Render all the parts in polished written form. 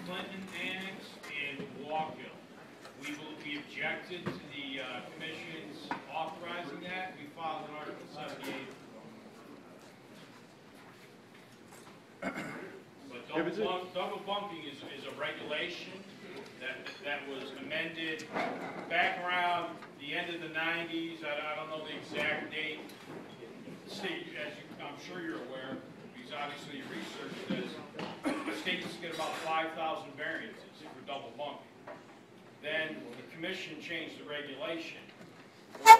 Clinton Annex and Walkill. We objected to the commission's authorizing that. We filed an Article 78. But double bunking is a regulation that was amended back around the end of the 90s. I don't know the exact date. The state, I'm sure you're aware, because obviously you researched this, states get about 5,000 variances for double bunking. Then the commission changed the regulation for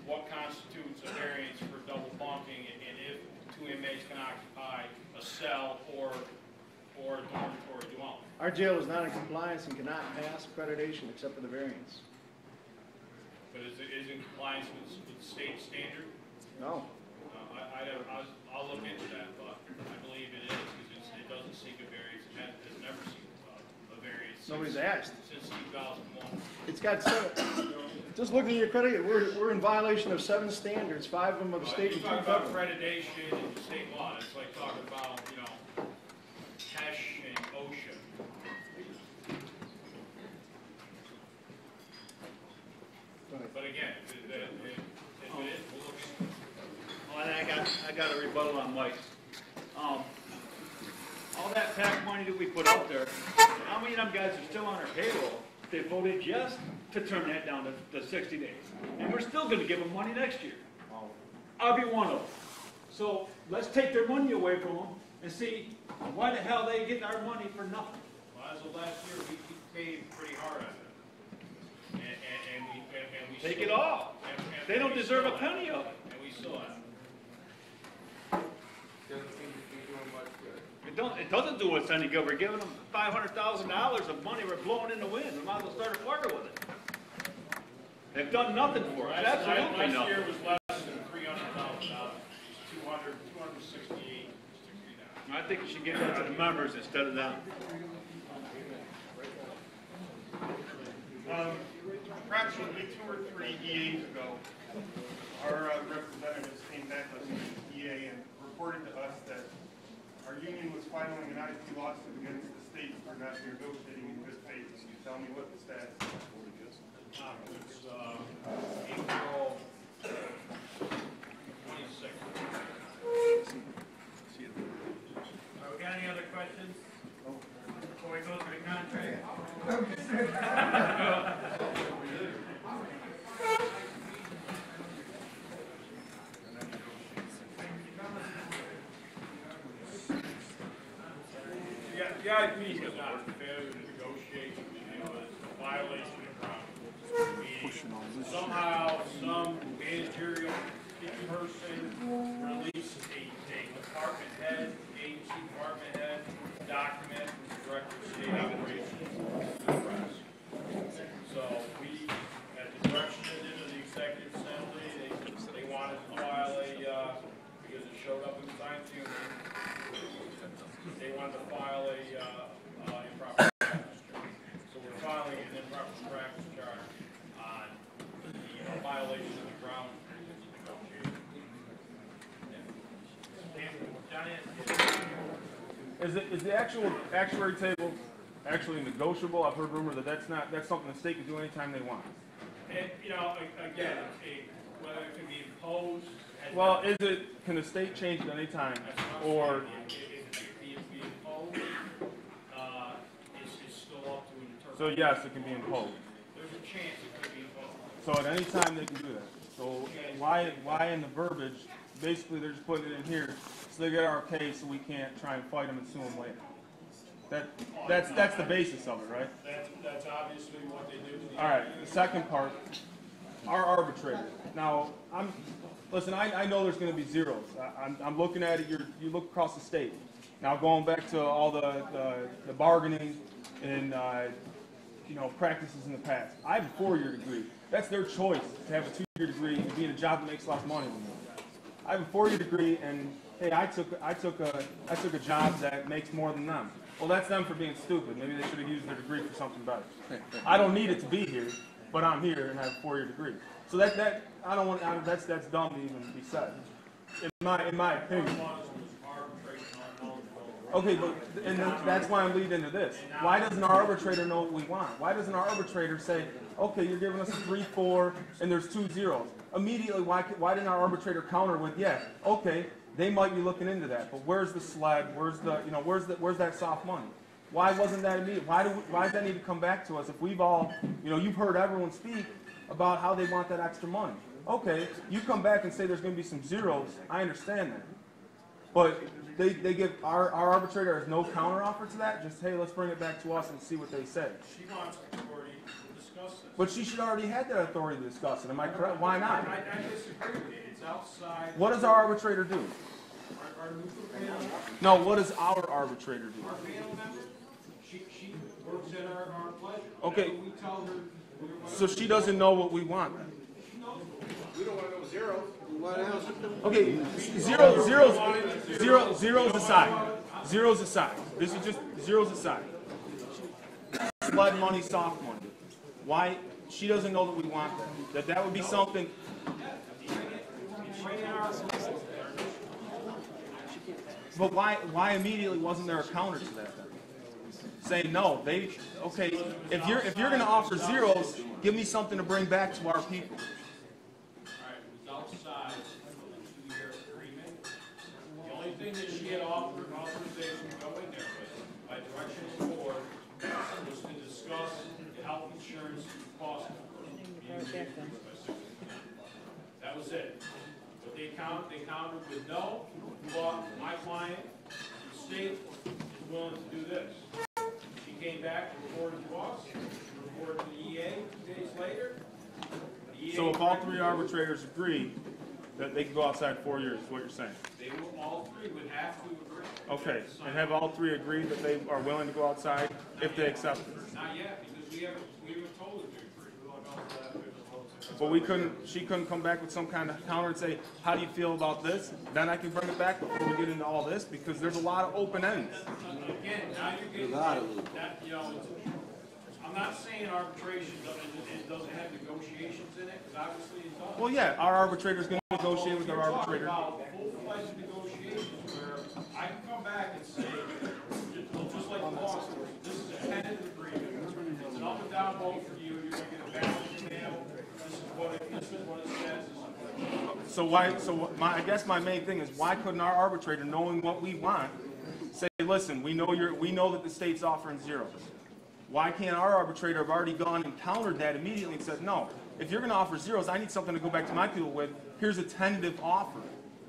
what constitutes a variance for double bunking and if two inmates can occupy a cell or a dormitory dwelling. Our jail is not in compliance and cannot pass accreditation except for the variance. But is it in compliance with the state standard? No. I'll look into that, but I believe it is because it doesn't seek a variance. It has never seen a variance. Nobody's asked. Since 2001. It's got 7. Just looking at your credit, we're in violation of 7 standards, 5 of them of the state and 2 talk federal. about accreditation and state law. It's like talking about, TESH and OSHA. But again, if it is, we'll look into it. Well, and I got a rebuttal on Mike. All that PAC money that we put out there, how many of them guys are still on our payroll? They voted yes to turn that down to 60 days. And we're still going to give them money next year. I'll be one of them. So let's take their money away from them and see why the hell they getting our money for nothing. Well, as of last year, we paid pretty hard on it. And we Take still, it all. and They don't we deserve still a penny have it. of it. And we still have it. It doesn't do us any good. We're giving them $500,000 of money we're blowing in the wind. We might as well start a fire with it. They've done nothing for us. Absolutely Last nothing. year was less than $300,000. 268. I think you should give that to the members instead of them. Approximately 2 or 3 EAs ago, our representatives came back with an EA and reported to us that our union was filing an IP lawsuit against the state for not negotiating in good faith. Can you tell me what the status is? It's April 26th. We got any other questions before we go through the contract? The IP is not a failure to negotiate, it's a violation of ground. Somehow, some managerial person released a department head, agency department head document from the director of state operations to the press. So we, at the direction of the executive assembly, they wanted to file because it showed up in the Times Union, they wanted to file a improper practice charge. So we're filing an improper practice charge on the violation of the ground negotiation. Is the actual actuary table actually negotiable? I've heard rumor that that's something the state can do anytime they want. And, again, whether it can be imposed. Well, can the state change it anytime? Or If it be imposed, it's still up to an interpretation. so yes, it can be imposed. There's a chance it could be imposed. So at any time they can do that. So why in the verbiage? Basically, they're just putting it in here so they get our case, so we can't try and fight them and sue them later. That's the basis of it, right? That's obviously what they do. All right. The second part, our arbitrator. Now, listen. I know there's going to be zeros. I'm looking at it. You look across the state. Now, going back to all the bargaining and practices in the past. I have a 4-year degree. That's their choice to have a 2-year degree and be in a job that makes less money than me. I have a 4-year degree, and hey, I took a job that makes more than them. Well, that's them for being stupid. Maybe they should have used their degree for something better. I don't need it to be here, but I'm here and I have a 4-year degree. So that's dumb to even be said, in my opinion. Okay, but and that's why I'm leading into this. Why doesn't our arbitrator know what we want? Why doesn't our arbitrator say, okay, you're giving us a 3-4 and there's 2 zeros? Immediately, why didn't our arbitrator counter with, yeah, okay, they might be looking into that, but where's the sled? Where's the, where's that soft money? Why wasn't that immediate? Why does that need to come back to us if we've all, you've heard everyone speak about how they want that extra money? Okay, you come back and say there's going to be some zeros. I understand that, but they give our arbitrator has no counter offer to that. Just hey, let's bring it back to us and see what they say. She wants authority to discuss this. But she should already had that authority to discuss it. Am I correct? Why not? I disagree with it. It's outside. What does our arbitrator do? Our neutral panel, No, what does our arbitrator do? our panel member, she works at our pleasure. Okay. Whatever we tell her. So she doesn't know what we want then. We don't want to know zero. Okay, zeros aside. Zeros aside. This is just zeros aside. Sled money, soft money. Why she doesn't know that we want that? That would be something. But why immediately wasn't there a counter to that then? Saying no, okay, if you're gonna offer zeros, give me something to bring back to our people. Outside of the 2-year agreement. The only thing that she had offered authorization to go in there with, by direction of the board, was to discuss the health insurance cost. That was it. But they countered with no, but my client, the state, is willing to do this. She came back and reported to us, reported to the EA 2 days later. So if all 3 arbitrators agree that they can go outside 4 years, is what you're saying? They will, all 3 would have to agree. Okay, and have all 3 agreed that they are willing to go outside if they accept it? Not yet, because we haven't told them to agree. But she couldn't come back with some kind of counter and say, how do you feel about this? Then I can bring it back before we get into all this, because there's a lot of open ends. Again, now you're getting, that, I'm not saying arbitration doesn't have negotiations in it, because obviously it does. Well, yeah, our arbitrator's going to negotiate with our arbitrator. We're talking about full-fledged negotiations where I can come back and say, just like the law, this is a tentative agreement. It's an up and down vote for you. You're going to get a balanced mail. This is what it says. I guess my main thing is why couldn't our arbitrator, knowing what we want, say, listen, we know that the state's offering zeros. Why can't our arbitrator have already gone and countered that immediately and said, no, if you're going to offer zeros, I need something to go back to my people with. Here's a tentative offer.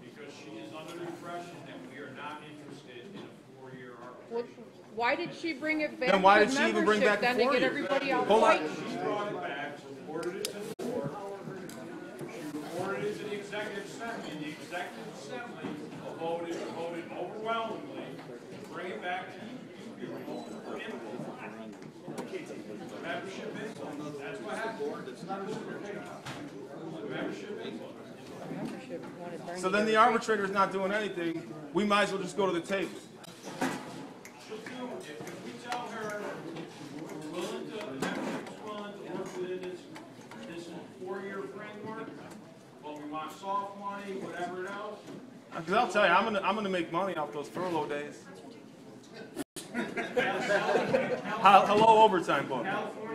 Because she is under the impression that we are not interested in a 4-year arbitration. Well, why did she bring it back Then why to did she even bring membership back then the to 4 get years? everybody out Hold on. fighting? She brought it back, reported it to the board. She reported it to the executive assembly, and the executive assembly voted overwhelmingly to bring it back to you people for input. Membership input. That's what happened. It's not a membership input. Membership wanted them So to then get the arbitrator's not doing anything. We might as well just go to the table. She'll do, if we tell her we're willing to, membership's willing to work within this 4-year framework, but we want soft money, whatever else. Because I'll tell you, I'm gonna make money off those furlough days. Hello, overtime book. California